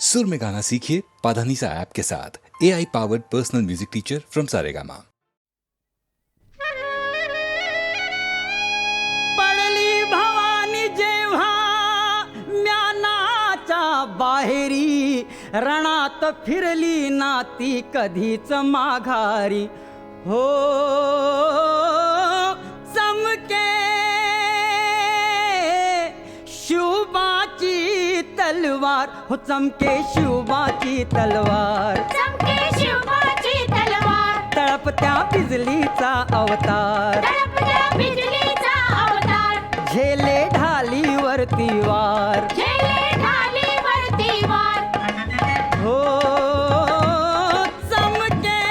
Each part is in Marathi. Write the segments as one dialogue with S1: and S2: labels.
S1: सुर में गाना सीखिए पाधानीसा ऐप के साथ। AI powered personal music teacher from Saregama.
S2: पडली भवानी जेव्हा म्यानाच्या बाहेरी, रणात फिरली ना ती कधीच माघारी. हो चमके शिवबाची तलवार, हो चमके शिवबाची तलवार,
S3: चमके शिवबाची तलवार,
S2: तळपत्या बिजलीचा अवतार,
S3: तळपत्या बिजलीचा अवतार,
S2: झेले ढालीवरती वार,
S3: झेले ढालीवरती वार.
S2: हो चमके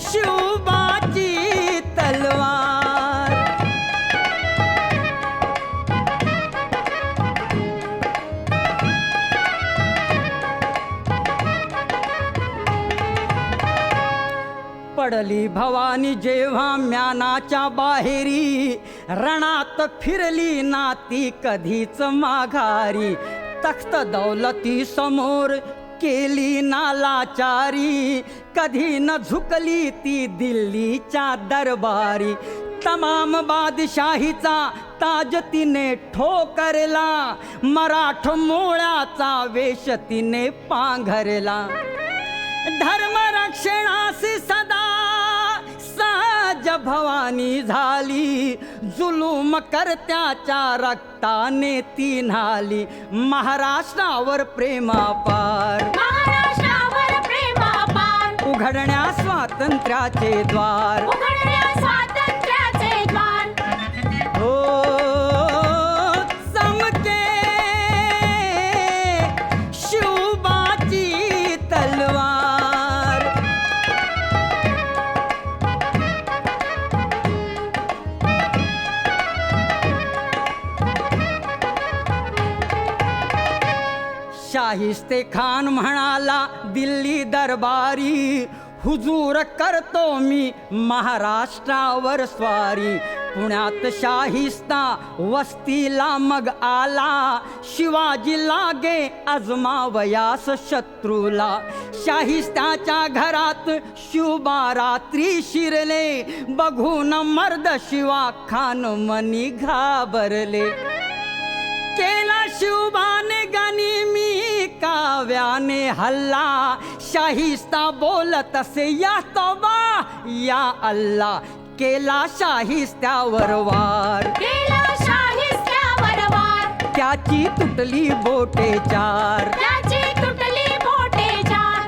S2: शिवबाची तलवार. पडली भवानी जेव्हा म्यानाच्या बाहेरी, रणात फिरली ना ती कधीच माघारी. तख्त दौलती समोर केली ना लाचारी, कधी न झुकली ती दिल्लीच्या दरबारी. तमाम बादशाहीचा ताज तिने ठोकरला, मराठ मोळ्याचा वेश तिने पांघरला. धर्मरक्षणासी सदा साज भवानी झाली, जुलूम करत्याच्या रक्ताने ती न्हाली. महाराष्ट्रावर प्रेमापार,
S3: महाराष्ट्रावर प्रेमापार,
S2: उघडण्या स्वातंत्र्याचे द्वार.
S3: उघडण्या स्वातंत्र्याचे द्वार.
S2: हो चमके शिवबाची तलवार. शाहिस्ते खान म्हणाला दिल्ली दरबारी, हुजूर करतो मी महाराष्ट्रावर स्वारी. पुण्यात शाहिस्ता वस्तीला मग आला, शिवाजी लागे आजमावयास शत्रूला. शाहिस्त्याच्या घरात शिवबा रात्री शिरले, बघून मर्द शिवा खान मनी घाबरले. केला शिवबाने गनिमी काव्याने हल्ला, शाहिस्ता बोलत असे या तौबा या अल्ला. केला शाहिस्त्यावर वार,
S3: केला शाहिस्त्यावर वार,
S2: त्याची तुटली बोटे चार.
S3: त्याची तुटली बोटे चार.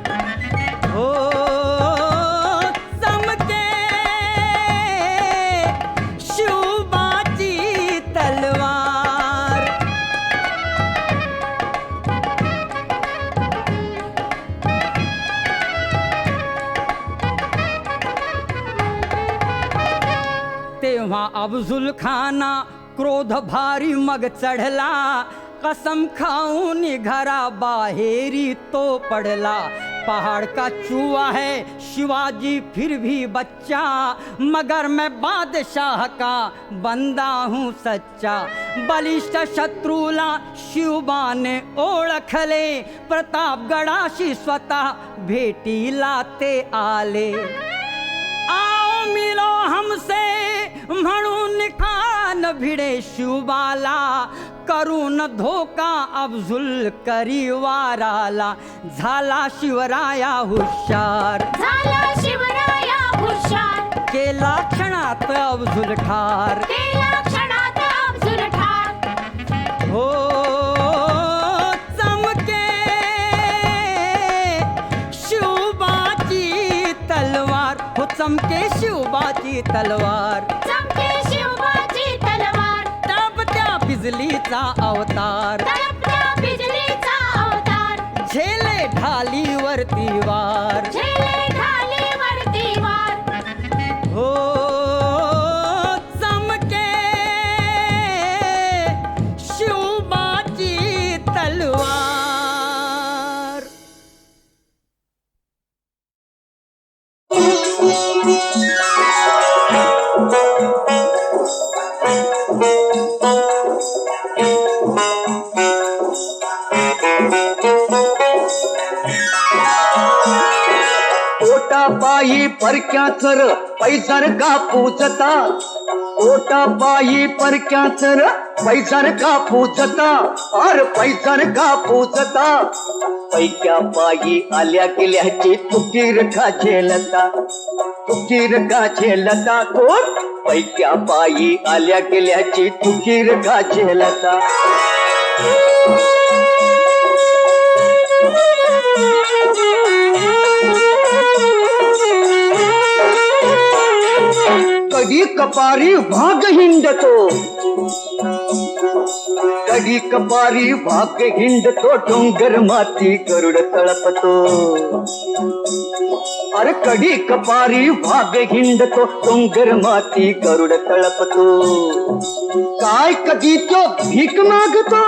S2: हो चमके शिवबाची तलवार. तेव्हा अफजुल खाना क्रोध भारी मग चढला, कसम खाऊन घरा बाहेरी तो पडला. पहाड़ का चूहा है शिवाजी फिर भी बच्चा, मगर मैं बादशाह का बंदा हूँ सच्चा. बलिष्ठ शत्रूला शिवबाने ओळखले, प्रतापगडाशी स्वतः भेटीला ते आले. आओ मिलो हमसे म्हणून खान भिडे शिवबाला, करून धोका अफजुल करी वाराला. झाला शिवराया हुशार,
S3: झाला शिवराया हुशार,
S2: केला क्षणात अफजुल ठार.
S3: केला क्षणात अफजुल ठार.
S2: हो चमके शिवबाची तलवार, हो चमके शिवबाची तलवार.
S3: चमके शिवबाची तलवार,
S2: तळपत्या बिजलीचा अवतार,
S3: तळपत्या बिजलीचा अवतार,
S2: झेले ढालीवरती वार.
S3: झेले ढालीवरती वार.
S2: हो चमके शिवबाची तलवार.
S4: पायी परक्याच र पैजार का पूजता पोटा पायी परक्याच र पैजार का पूजता अर पैजार का पूजता पैक्या पायी आल्या गेल्याची तुकीर का झेलता तुकीर का झेलता कोण पैक्या पायी आल्या गेल्याची तुकीर का झेलता कधी कपारी भाग हिंडतो कधी कपारी भाग हिंडतो डोंगर माती गरुड तळपतो अरे कधी कपारी भाग हिंडतो डोंगर माती गरुड तळपतो काय कधी तो भीक मागतो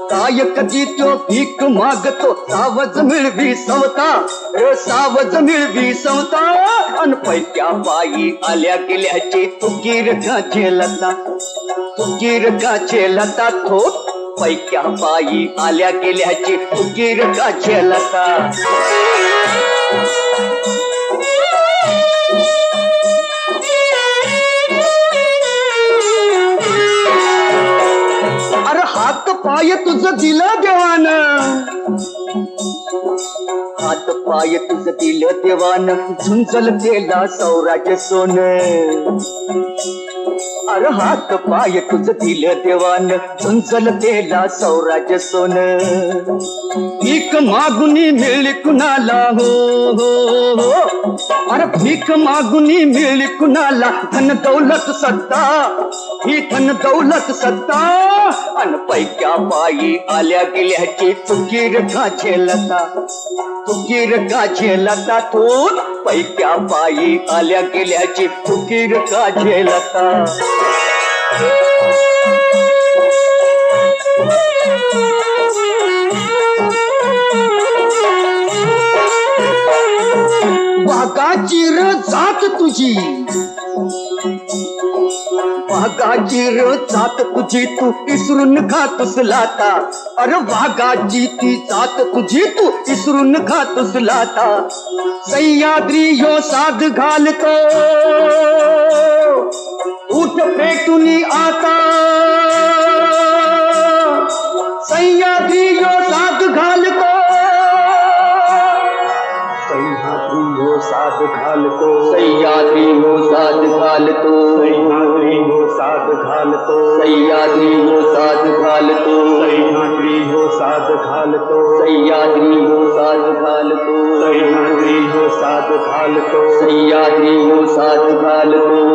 S4: काय कधी तो भीक मागतो सावज मिळवी सवता सावज मिळवी सवता अन पैक्या पायी आल्या गेल्याची तुकीर का झेलता तुकीर का झेलता थोट पैक्या पायी आल्या गेल्याची तुकीर का झेलता अरे हात पाय तुझं दिलं देवानं हात पाय तुझं दिलं देवानं झुंजल केला सौराज सोन अरे हात पाय तुझं दिलं देवानं झुंजल केला सौराज सोन भीक मागुनी मिळली कुणाला हो हो हो अरे भीक मागुनी मिळली कुणाला धन दौलत सत्ता ही धन दौलत सत्ता अन पैक्या पायी आल्या गेल्याची तुकीर का झेलता तुकीर का झेलता तू पैक्या पायी आल्या गेल्याची तुकीर का झेलता वाघाची र जात तुझी वाघाची र जात तुझी तू इसरून खातोस लाता अरे वाघाची ती जात तुझी तू इसरून खातोस लाता सह्याद्री ह्यो साध घालतो उठ पेटुनी आता सह्याद्री ह्यो साध घालतो साध घालतो सह्याद्री हो साध घालतो सह्याद्री हो साध घालतो सह्याद्री हो साध घालतो सह्याद्री हो साध घालतो सह्याद्री हो साध घालतो सह्याद्री हो साध घालतो सह्याद्री हो साध घालतो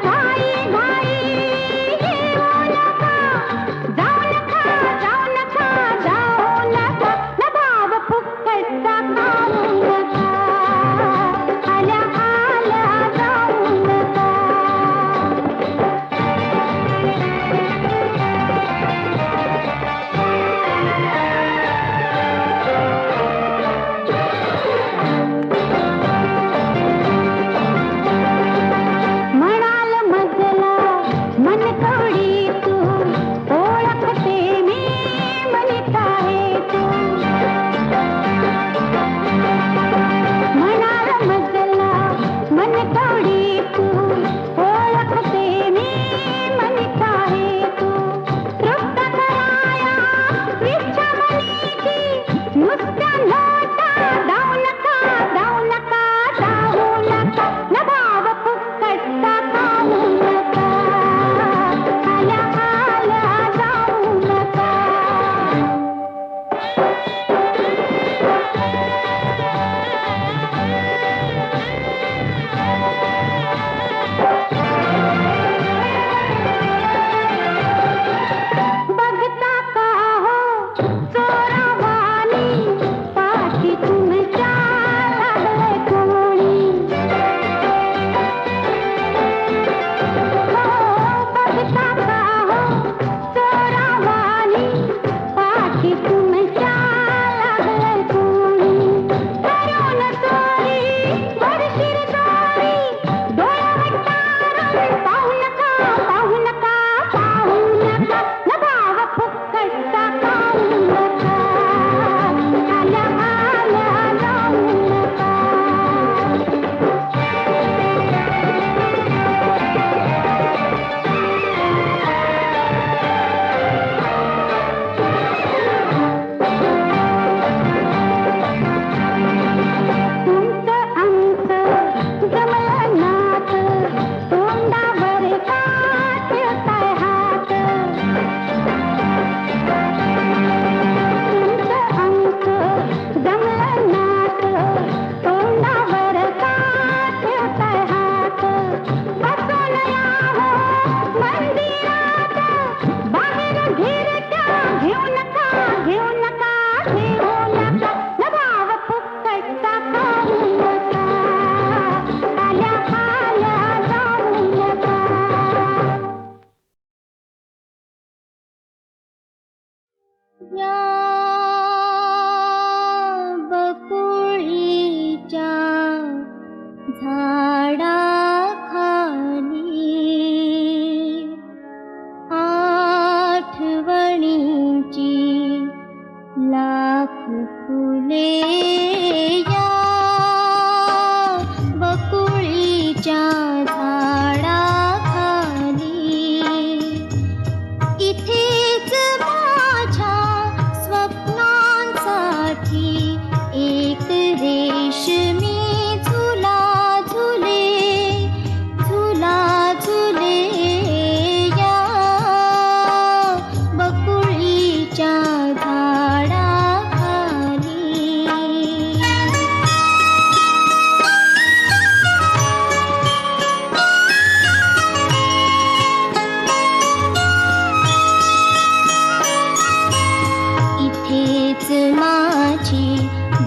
S3: भाई भाई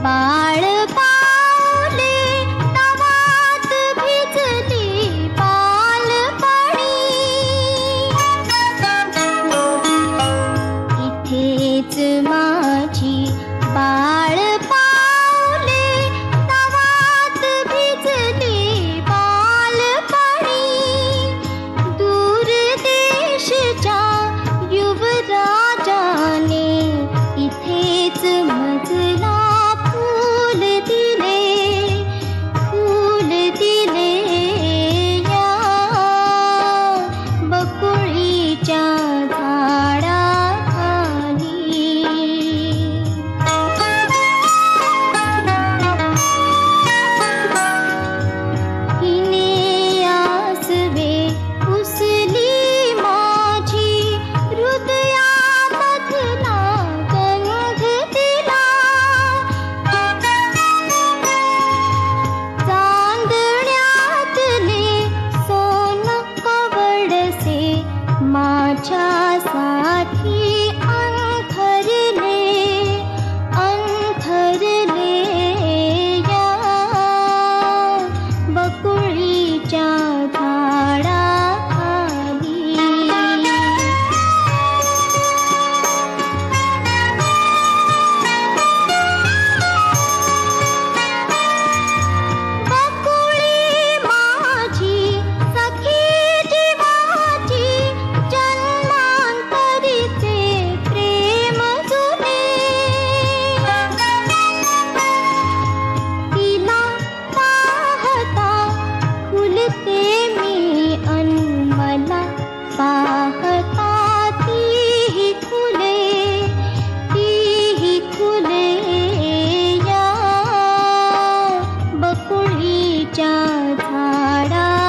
S5: बाळ पावले तवात भिजली बालपणी. इथेच माझी बाळ पावले तवात भिजली बालपणी. दूर देशच्या युवराजाने इथेच मजला फूल दिले या बकुळीच्या झाडाखाली. हिने आसवे पुसली माझी हृदयामधला गंध दिला. चांदण्यातले सोन कवडसे माझ्यासाठी अंथरले या बकुळीच्या झाडाखाली. बकुळी माझी सखी जीवाची जन्मांतरीचे प्रेम जुने. तिला पाहता खुलते मी अन मला पाहता तीही खुले या बकुळीच्या झाडाखाली.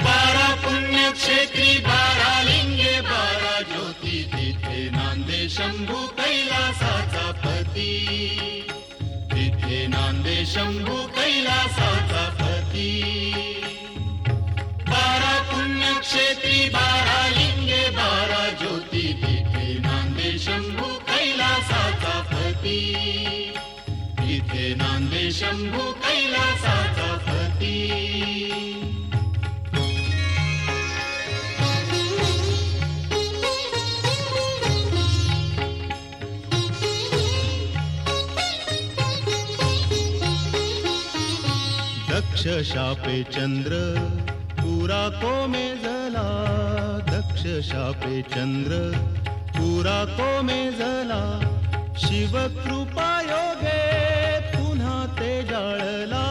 S6: बारा पुण्यक्षेत्री बारा लिंगे बारा ज्योती तिथे नांदे शंभू कैलासाचा पती. तिथे नांदे शंभू कैलासाचा पती. बारा पुण्यक्षेत्री बारा लिंगे बारा ज्योती तिथे नांदे शंभू कैलासाचा पती. तिथे नांदे शंभू कैलासाचा पती. दक्ष शापे चंद्र पुरा कोमे जला. दक्ष शापे चंद्र पुरा कोमे जला. शिव कृपा योगे पुन्हा ते जाळला.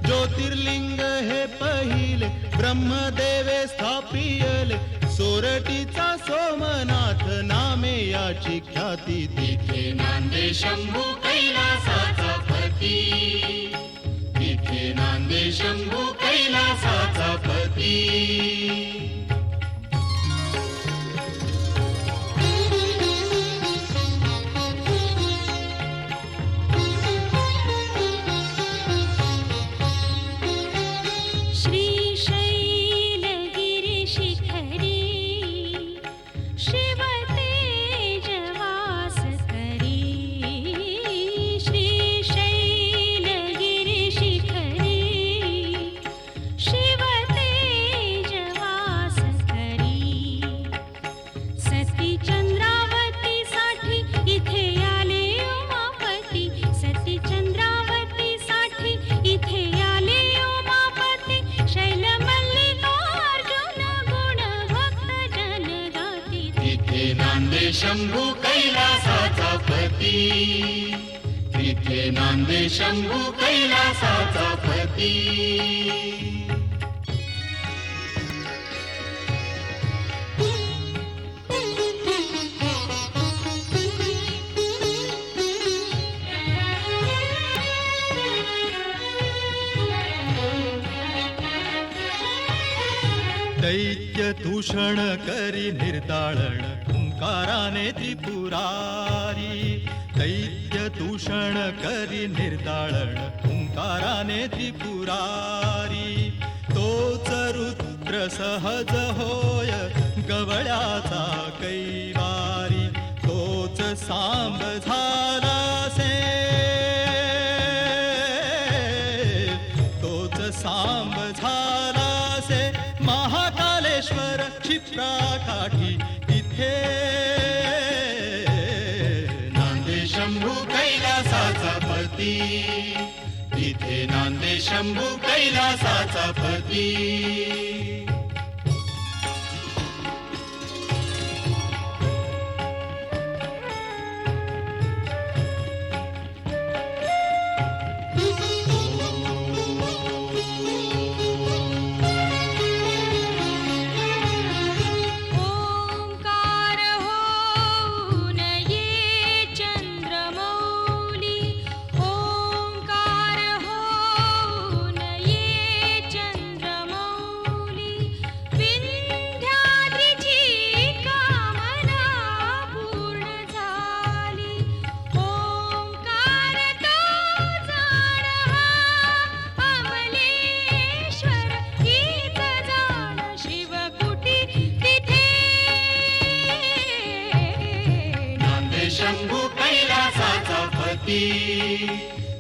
S6: ज्योतिर्लिंग हे पहिले ब्रह्मदेवे स्थापियले. सोरटीचा सोमनाथ नामे याची ख्याती. तिथे नांदे शंभू कैलासाचा पती. तिथे नांदे शंभू कैलासाचा पती.
S3: श्रीशैलगिरि शिखरी शिव तेजवास करी. श्रीशैलगिरि शिखरी शिव तेजवास करी. सती चंद्रावती साठी इथे आले उमापती. सती चंद्रावती साठी इथे आले उमापती. शैल मल्लिकार्जुन गुण भक्त जन गाती.
S6: तिथे नांदे शंभू कैलासाचा पती. तिथे नांदे शंभू कैलासाचा पती. दैत्य दूषण करी निर्दाळण ओंकाराने त्रिपुरारी दैत्य दूषण करी निर्दाळण ओंकाराने त्रिपुरारी तोच रुद्र सहज होय गवळ्याचा कैवारी तोच सांब झाला से तोच सांब झाला से महाकालेश्वर क्षिप्रा काठी तिथे नांदे शंभू कैलासाचा पती तिथे नांदे शंभू कैलासाचा पती
S3: ओंकार होऊन ये चंद्रमौली ओंकार होऊन ये चंद्रमौली विंध्याद्रीची कामना पूर्ण झाली ओंकार तो जाण हा अमलेश्वर हीच जाण शिवकुटी तिथे
S6: नांदे शंभू कैलासाचा पती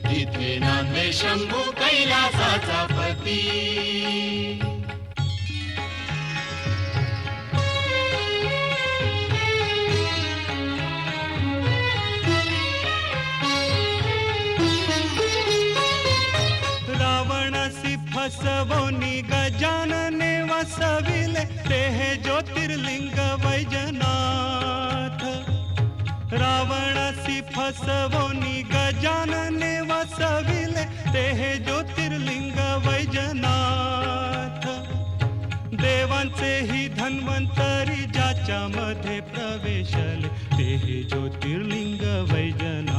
S6: तिथे नांदे शंभू कैलासाचा पती
S7: रावणासी फसवोनी गजानने वसविले ते हे ज्योतिर्लिंग वैजनाथ रावणासी फसवोनी गजानने वसविले ते हे ज्योतिर्लिंग वैजनाथ देवांचेही धन्वंतरी ज्याच्यामध्ये प्रवेशले ते हे ज्योतिर्लिंग वैजनाथ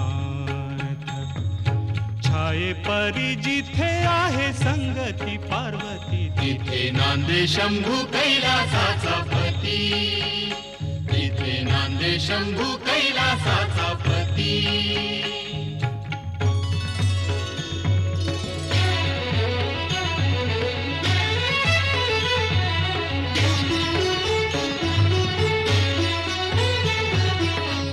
S7: छाये परी जिथे आहे संगती पार्वती
S6: तिथे नांदे शंभू कैलासाचा पती तिथे नांदे शंभू कैलासाचा पती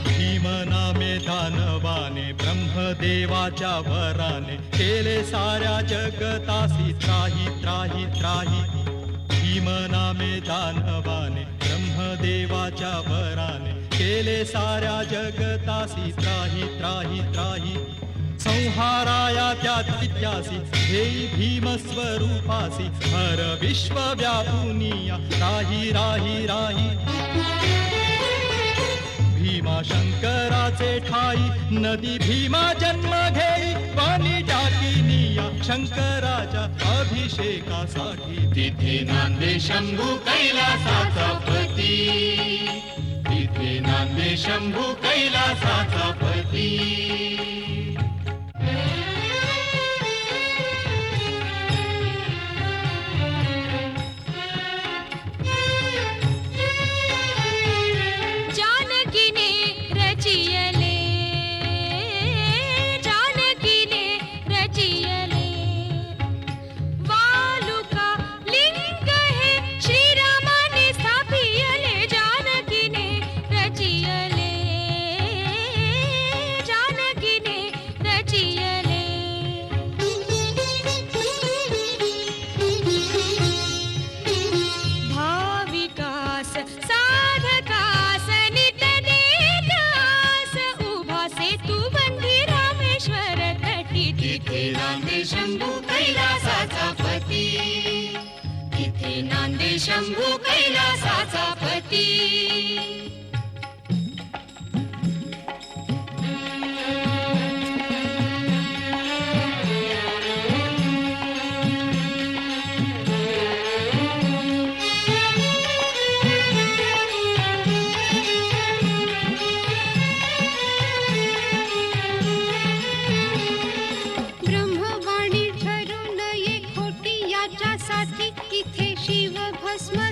S6: भीमनामे दानवाने ब्रह्मदेवाच्या वराने केले साऱ्या जगतासी त्राही त्राही त्राही भीमनामे दानवाने ब्रह्मदेवाच्या वराने केले साऱ्या जगतासी त्राही त्राही त्राही संहाराया त्या दैत्यासी हेई भीमस्वरूपासी हर विश्व व्यापुनिया राही राही राही भीमा शंकराचे ठाई नदी भीमा जन्म घेई पाणी टाकीनिया शंकराच्या अभिषेकासाठी तिथे नांदे शंभू कैलासाचा पती तिथे नांदे शंभू कैलासाचा पती
S3: जानकीने रचियले जानकीने रचियले वालुका लिंग हे श्रीरामाने स्थापियले जानकीने रचियले जानकीने रचियले भाविकास साधकास नित देतास उभा सेतू बंधी रामेश्वर तटी
S6: तिथे नांदे शंभू कैलासाचा पती तिथे नांदे शंभू कैलासाचा पती
S3: ब्रह्मवाणी ठरू नये खोटी याच्यासाठी इथे शिव भस्म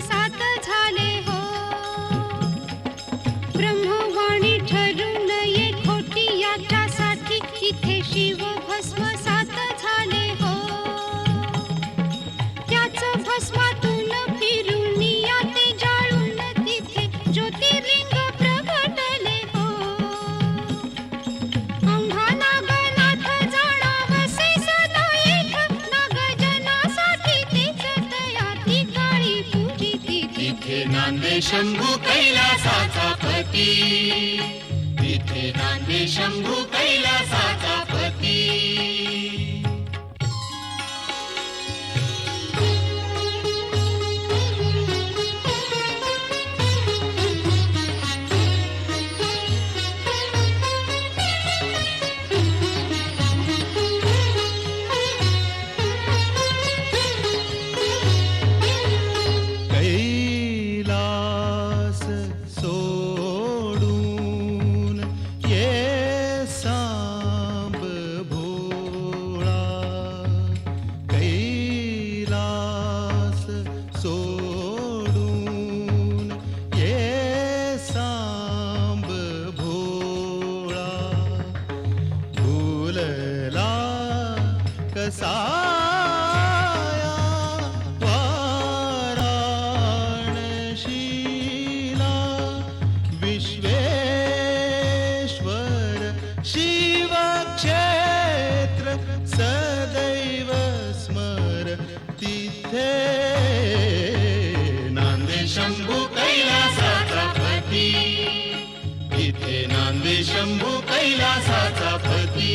S6: नांदे शंभू कैलासाचा पती, तिथे नांदे शंभू कैलासाचा पती.
S7: कैलास सोडून ये सांब भोळा, कैलास सोडून ये सांब भोळा, भूलला कसा विश्वेश्वर शिव क्षेत्र सदैव स्मर, तिथे नांदे शंभू कैलासाचा पती, तिथे नांदे शंभू कैलासाचा पती.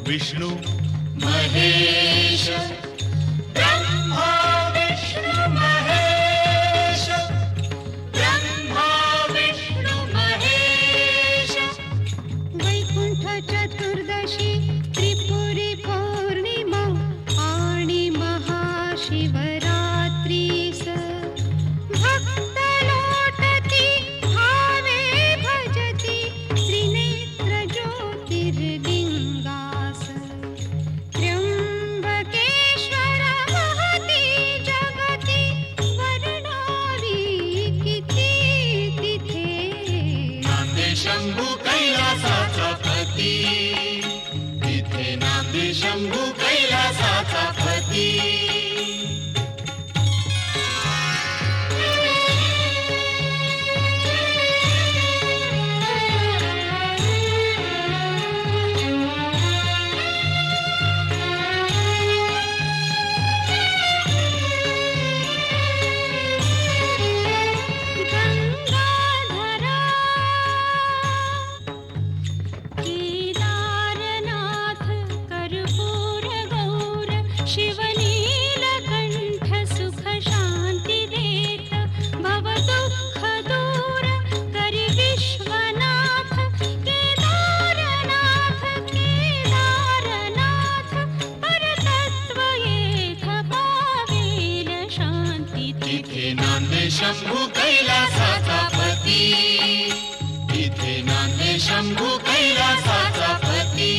S7: विष्णु महेश, ब्रह्मा विष्णु महेश, ब्रह्मा विष्णु महेश.
S3: वैकुंठ चतुर्दशी, त्रिपुरी पौर्णिमा आणि महाशिवरात्रीस भक्त लोटती भावे भजती त्रिनेत्र ज्योतिर्लिंगास. त्र्यंबकेश्वर महती जगती वर्णावी किती तिथे
S6: नांदे शंभू कैलासाचा पती, तिथे नांदे शंभू कैलासाचा पती.
S3: गंगाधरा, केदारनाथ, कर्पूर गौर, शिवनीलकंठ सुख शांती देत, भव दुःख दूर करी विश्वनाथ. केदारनाथ, केदारनाथ, परतत्व येथ पावेल शांती
S6: तिथे नांदे शंभू कैलासाचा पती, तिथे नांदे शंभू कैलासाचा पती.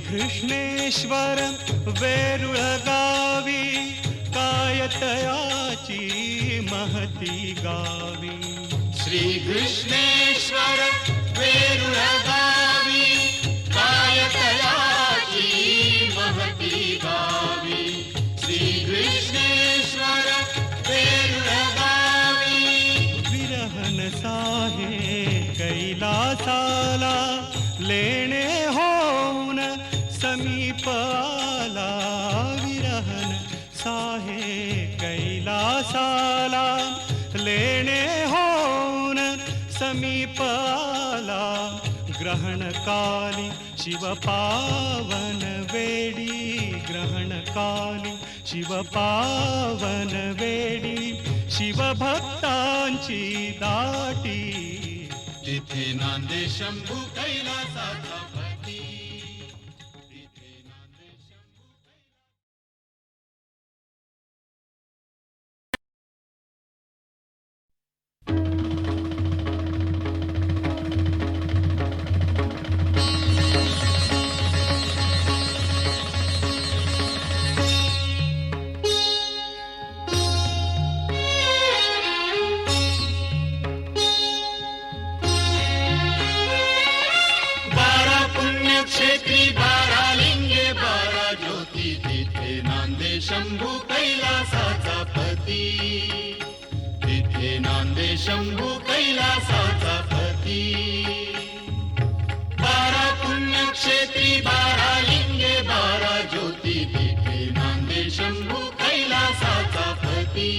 S7: श्रीकृष्णेश्वर वेरुळ गावी, कायतयाची महती गावी.
S6: श्रीकृष्णेश्वर वेरुळ गावी, कायतयाची महती गावी. श्रीकृष्णेश्वर वेरुळ गावी.
S7: विरहन साहे कैलासाला, लेणे होऊन समीप आला. विरहन साहे कैलासाला, लेणे होऊन समीप आला. ग्रहणकाली शिव पावन वेडी, ग्रहणकाली शिव पावन वेडी, शिवभक्तांची दाटी.
S6: तिथे नांदे शंभू कैलासाचा पती, तिथे नांदे शंभू कैलासाचा. शंभू कैलासाचा पती तिथे नांदे शंभू कैलासाचा पती 12 पुण्यक्षेत्री 12 लिंगे 12 ज्योती तिथे नांदे शंभू कैलासाचा पती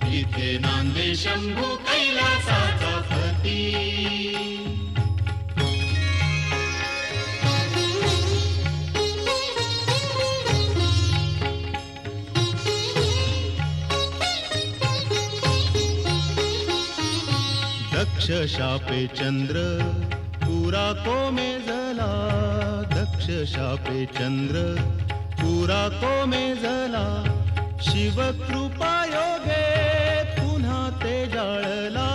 S6: तिथे नांदे शंभू कैलासाचा पती दक्ष शापे चंद्र पुरा को में जला दक्ष शापे चंद्र पुरा को में जला शिव कृपा योगे पुन्हा ते जाळला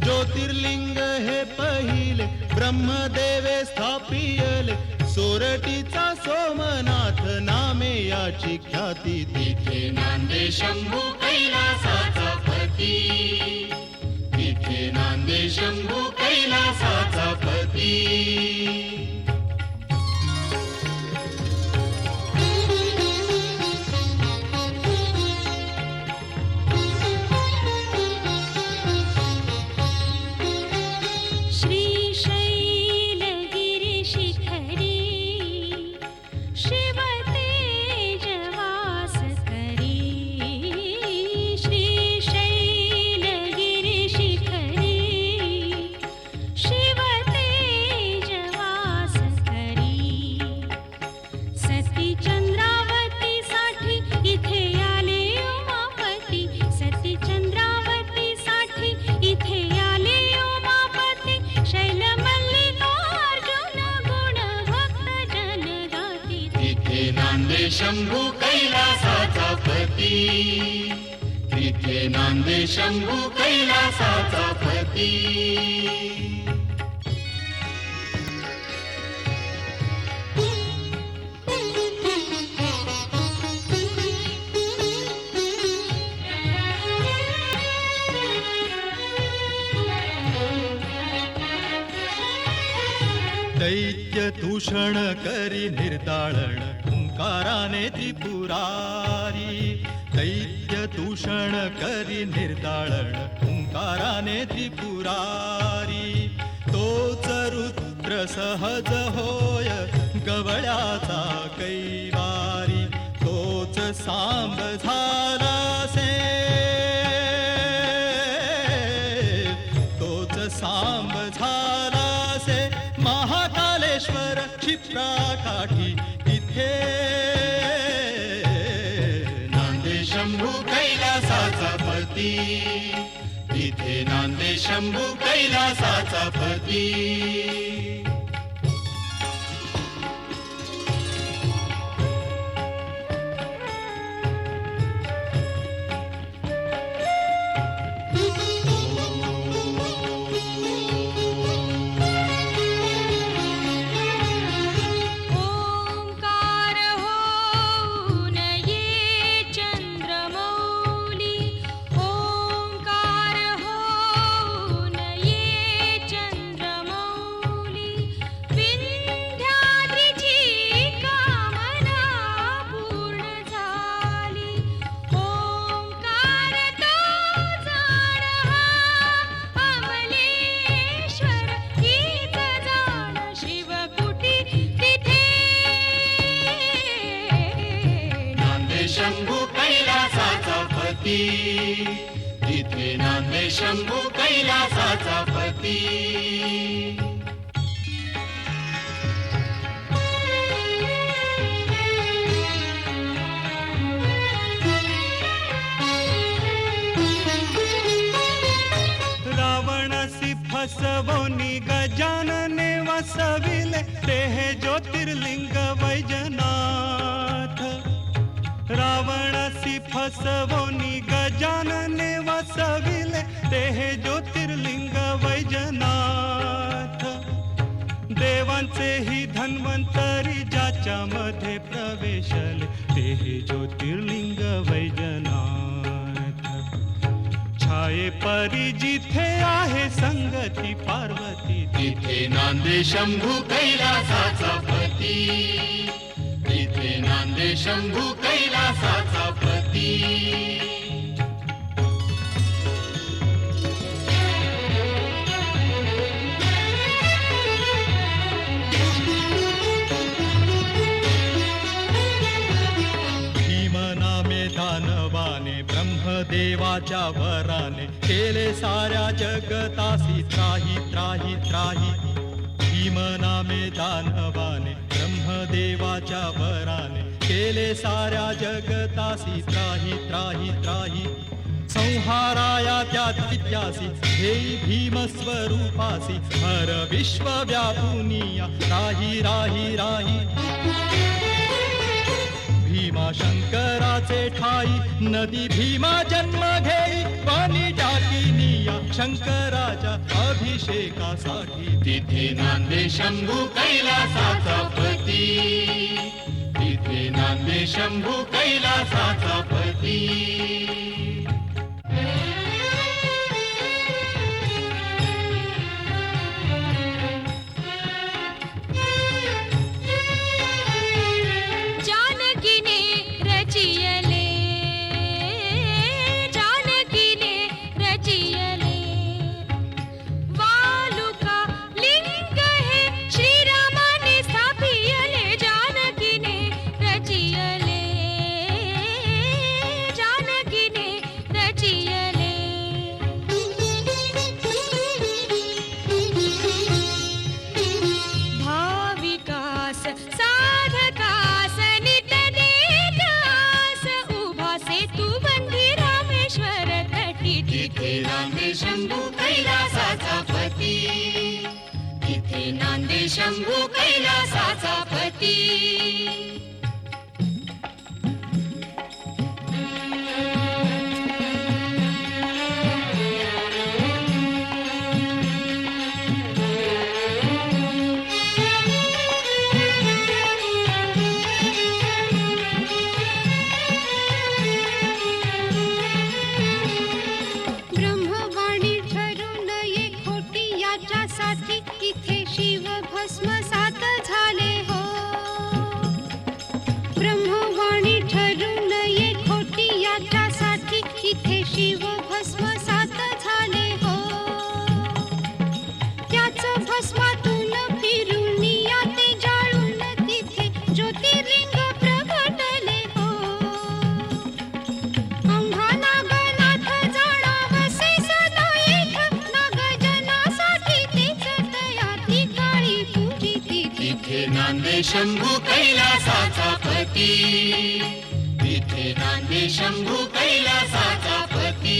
S6: ज्योतिर्लिंग हे पहिले ब्रह्मदेवे स्थापियले सोरटीचा सोमनाथ नामे याची ख्याती तिथे नांदे शंभू कैलासाचा पती तिथे नांदे शंभू कैलासाचा पती शंभू कैलासाचा पती तिथे नांदे शंभू कैलासाचा पती दैत्य दूषण करी निर्दाळण ओंकाराने त्रिपुरारी दैत्य दूषण करी निर्दाळण ओंकाराने त्रिपुरारी तोच रुद्र सहज होय गवळ्याचा कैवारी तोच सांब झाला से तोच सांब झाला से महाकालेश्वर क्षिप्रा काठी तिथे नांदे शंभू कैलासाचा पती तिथे नांदे शंभू कैलासाचा पती तिथे नांदे शंभू कैलासाचा पती
S7: रावणासी फसवोनी गजानने वसविले ते हे ज्योतिर्लिंग वैजनाथ रावणासी फसवोनी गजानने वसविले ते हे ज्योतिर्लिंग वैजनाथ देवांचे ही धन्वंतरी ज्याच्या मध्ये प्रवेशले ते हे ज्योतिर्लिंग वैजनाथ छाये परी जिथे आहे संगती पार्वती
S6: तिथे नांदे शंभू कैलासाचा पती तिथे नांदे शंभू कैलासाचा पती.
S7: दानवाने ब्रह्मदेवाच्या वराने केले साऱ्या जगतासी त्राही त्राही त्राही. भीमनामे दानवाने ब्रह्मदेवाच्या वराने केले साऱ्या जगतासी त्राही त्राही त्राही. संहाराया त्या दैत्यासी हेई भीमस्वरूपासी हर विश्व व्यापुनिया राही राही राही. भीमा शंकराचे ठाई नदी भीमा जन्म घेई पाणी टाकीनिया शंकराच्या अभिषेकासाठी.
S6: तिथे नांदे शंभू कैलासाचा पती. तिथे नांदे शंभू कैलासाचा पती. शंभू कैलासाचा पती. तिथे नांदे शंभू कैलासाचा पती.
S3: इथे शिव भस्मसात झाले हो. ब्रह्मवाणी ठरून ये खोटी याच्यासाठी इथे शिव भस्मसात झाले हो. त्याच भस्मातून फिरून या ते जाळून तिथे ज्योतिर्लिंग प्रगटले हो. आम्हा नागनाथ जाणावसे सदा एक नागजनासाठी तेच तयाती काळी पूजिती.
S6: तिथे नांदे शंभू कैलासाचा पती. तिथे नांदे शंभू कैलासाचा पती.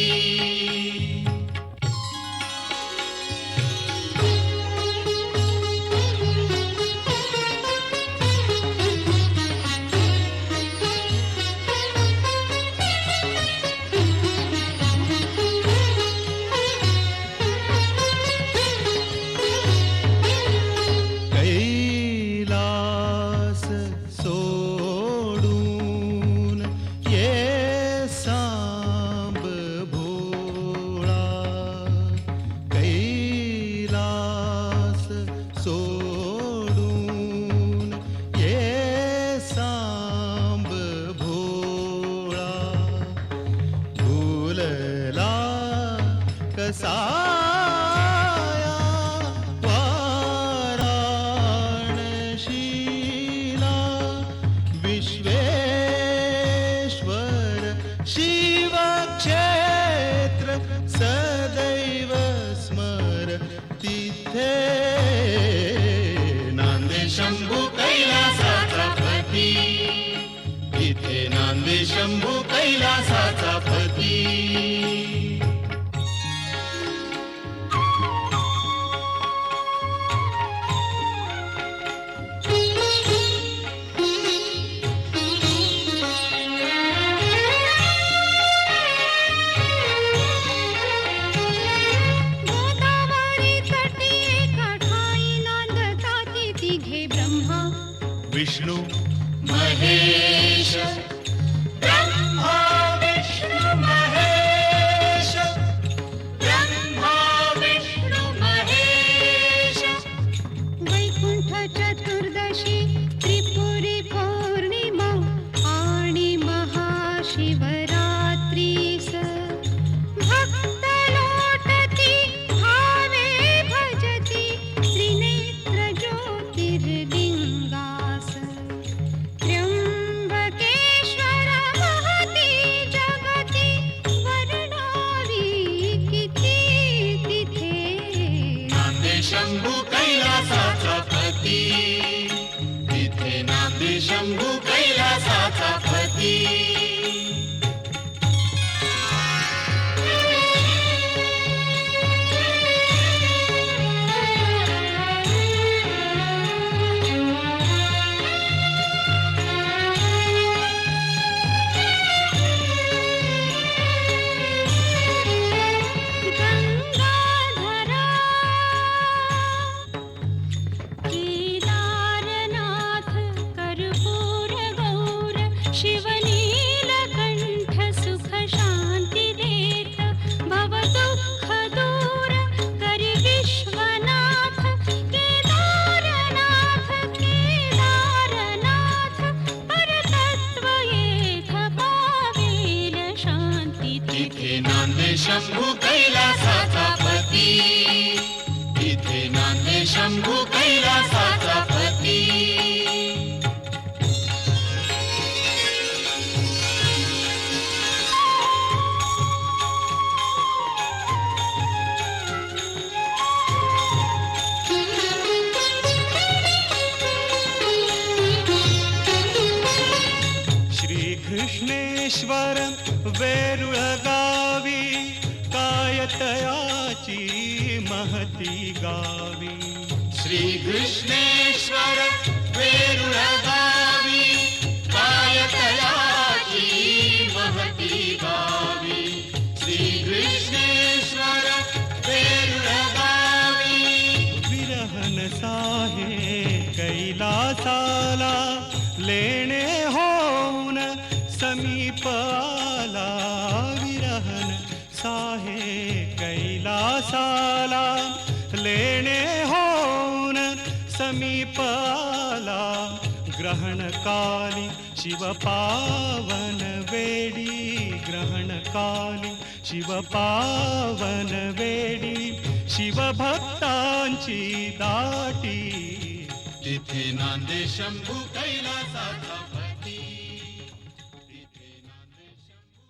S7: कैलास सोडून ये सांब भोळा. कैलास सोडून ये सांब भोळा. भूलला कसा विश्वेश्वर शिव क्षेत्र सदैव स्मर. तिथे
S6: नांदे शंभू कैलासाचा पती. तिथे नांदे शंभू कैलासाचा पती. शंभू कैलासाचा पती, तिथे नांदे शंभू कैलासाचा पती.
S3: गंगाधरा केदारनाथ कर्पूर गौर शिवनीलकंठ सुख शांती देत भव दुःख दूर करी विश्वनाथ. केदारनाथ केदारनाथ परतत्व येथ पावेल शांती.
S6: तिथे नांदे शंभू कैलासाचा पती, तिथे नांदे शंभू कैलासाचा पती.
S7: श्रीकृष्णेश्वर वेरुळ गावी कायतयाची महती गावी.
S6: श्री कृष्णेश्वर वेरुळ गावी कायतयाची महती गावी. श्री कृष्णेश्वर वेरुळ गावी.
S7: विरहन साहे कैलासाला लेणे होऊन समीप आला. विरहन साहे कैलासाला लेणे होऊन समीप आला. ग्रहण काली शिव पावन वेडी, ग्रहण काली शिव पावन वेडी. शिवभक्तांची दाटी,
S6: तिथे नांदे शंभू कैलासाचा पती, तिथे नांदे शंभू.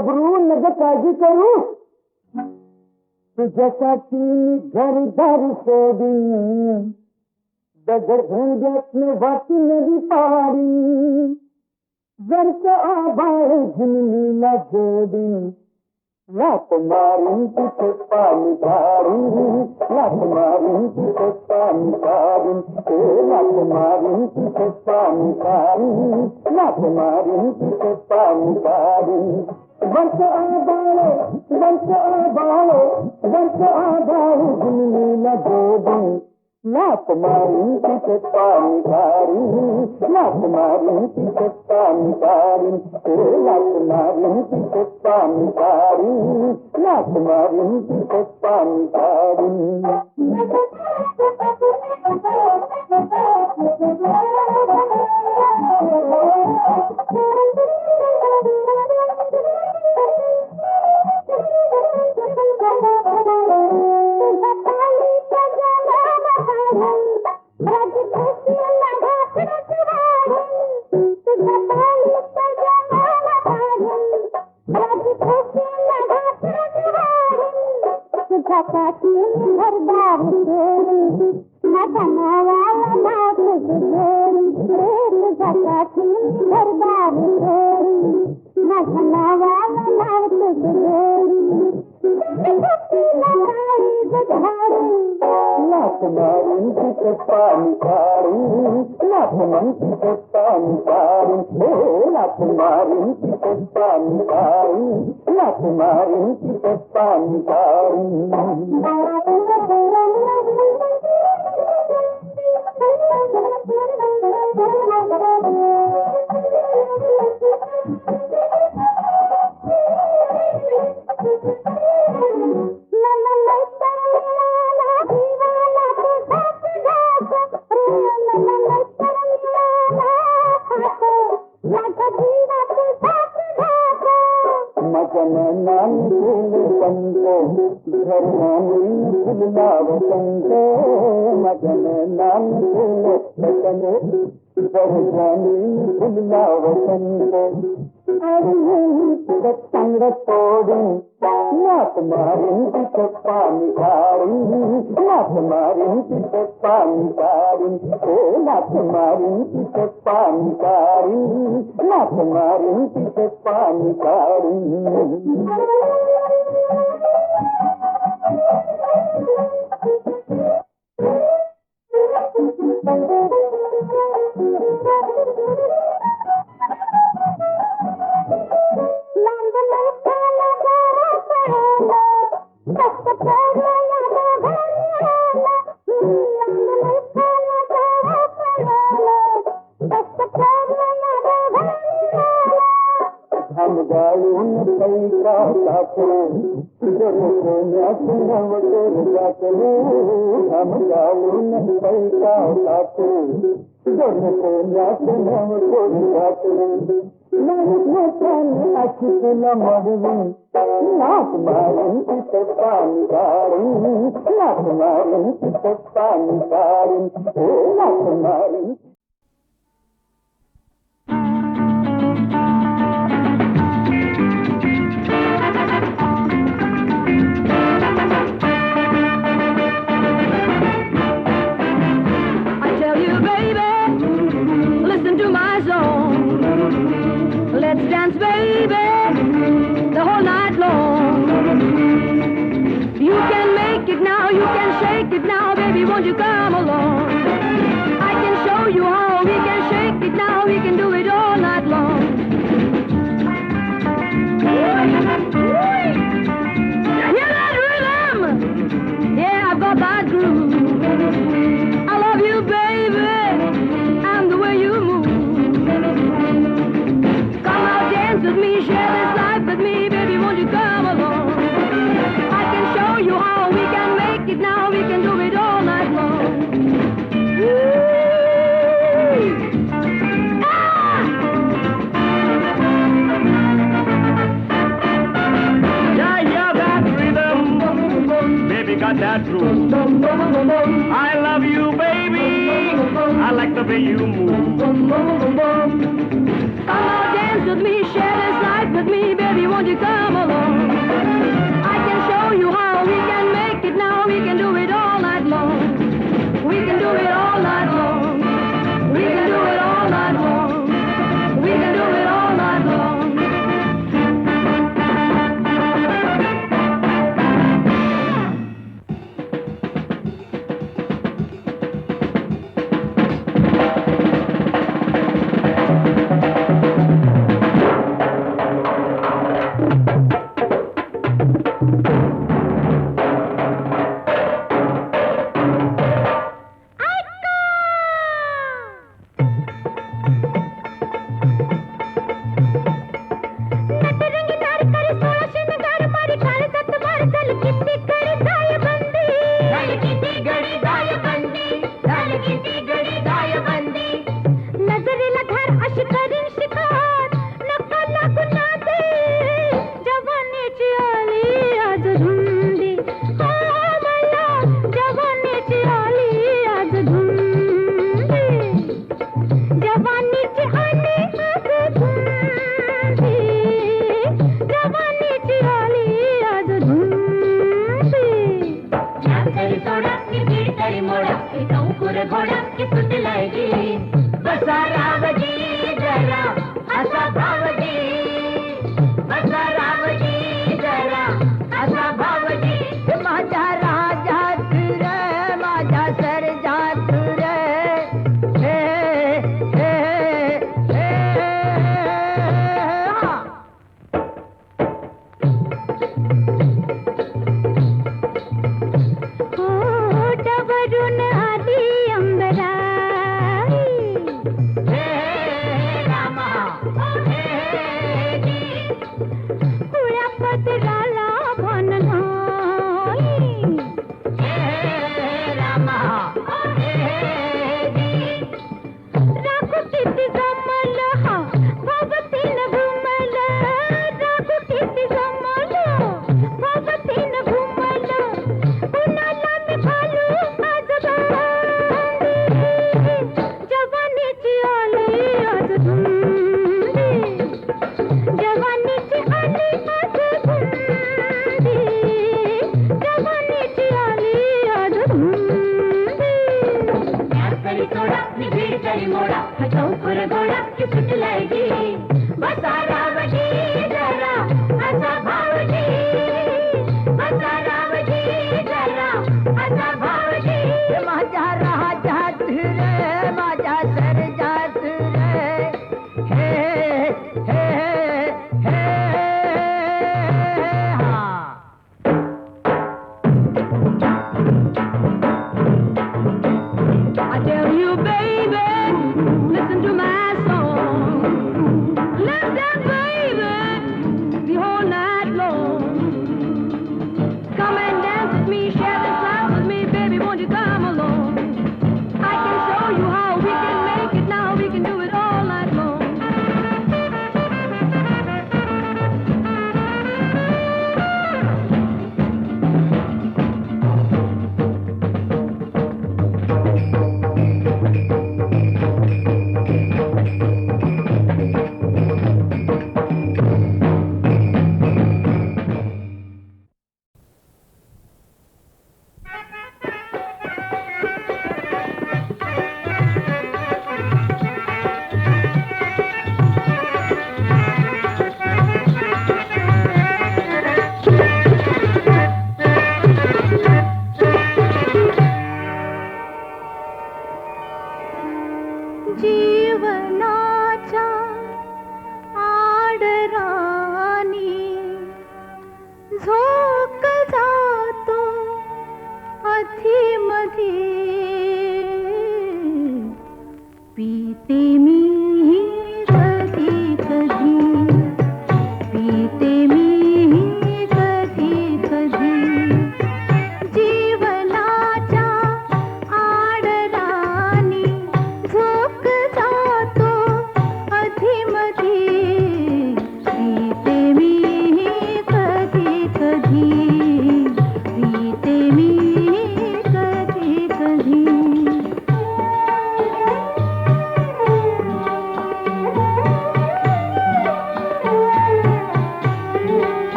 S4: घबरू नग काळजी करू तुझ्यासाठी मी घरदार सोडून दगड धंद्यातनं वाटी नदी पाडी जर का आभाळ झिमलीला जोडी लात मारून तिथे पाणी काढून लात मारून तिथे पाणी काढून लात मारून तिथे पाणी काढून लात मारून तिथे पाणी काढून वर्ष आबाळ झिमलीला जोडी लात मारून तिथे पाणी काढून लात मारून तिथे पाणी काढून लात मारून तिथे पाणी काढून लात मारून तिथे पाणी काढून पाणी काढून लाथ मारून तिथे पाणी काढून लाथ मारून तिथे पाणी काढून लाथ मारून तिथे पाणी काढून चांगलं तोडून लाथ मारून तिथे पाणी काढून लाथ मारून तिथे पाणी काढून लाथ मारून तिथे पाणी काढून लाथ मारून तिथे पाणी काढून लाथ मारून तिथे पाणी काढून लाथ मारून तिथे पाणी काढून लाथ मारून
S2: Let's dance, baby, the whole night long. You can make it now, you can shake it now, baby, won't you come along? I can show you how we can shake it now, we can do it all night long. Hear that rhythm? Yeah, I've got that groove. I love you, baby, and the way you move. With me, share this life with me, baby, won't you come along? I can show you how we can make it now, we can do it all night long. Ah!
S7: Yeah, that rhythm, baby, got that groove. I love you, baby, I like the way you move.
S2: Come on, dance with me, share this life with me, baby, won't you come along? I can show you how we can make it now, we can do it all night long. We can do it all night long. We can do it all night long. We can do it all night long.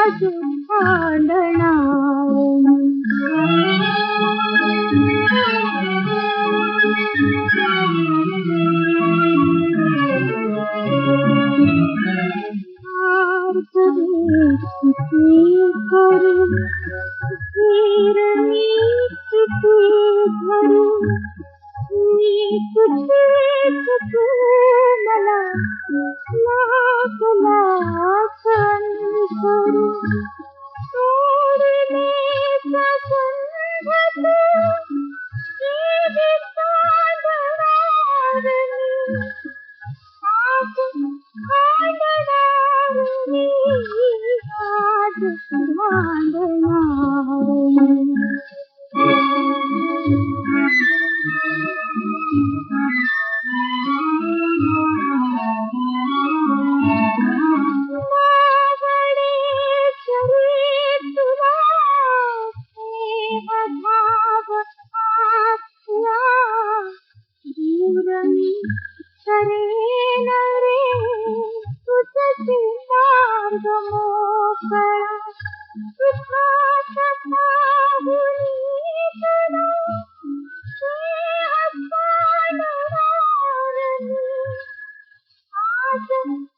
S5: आज करेन रे तुझसे मार्ग मोकळा सुखाचा साहुरी तुला ते हसणार मी आज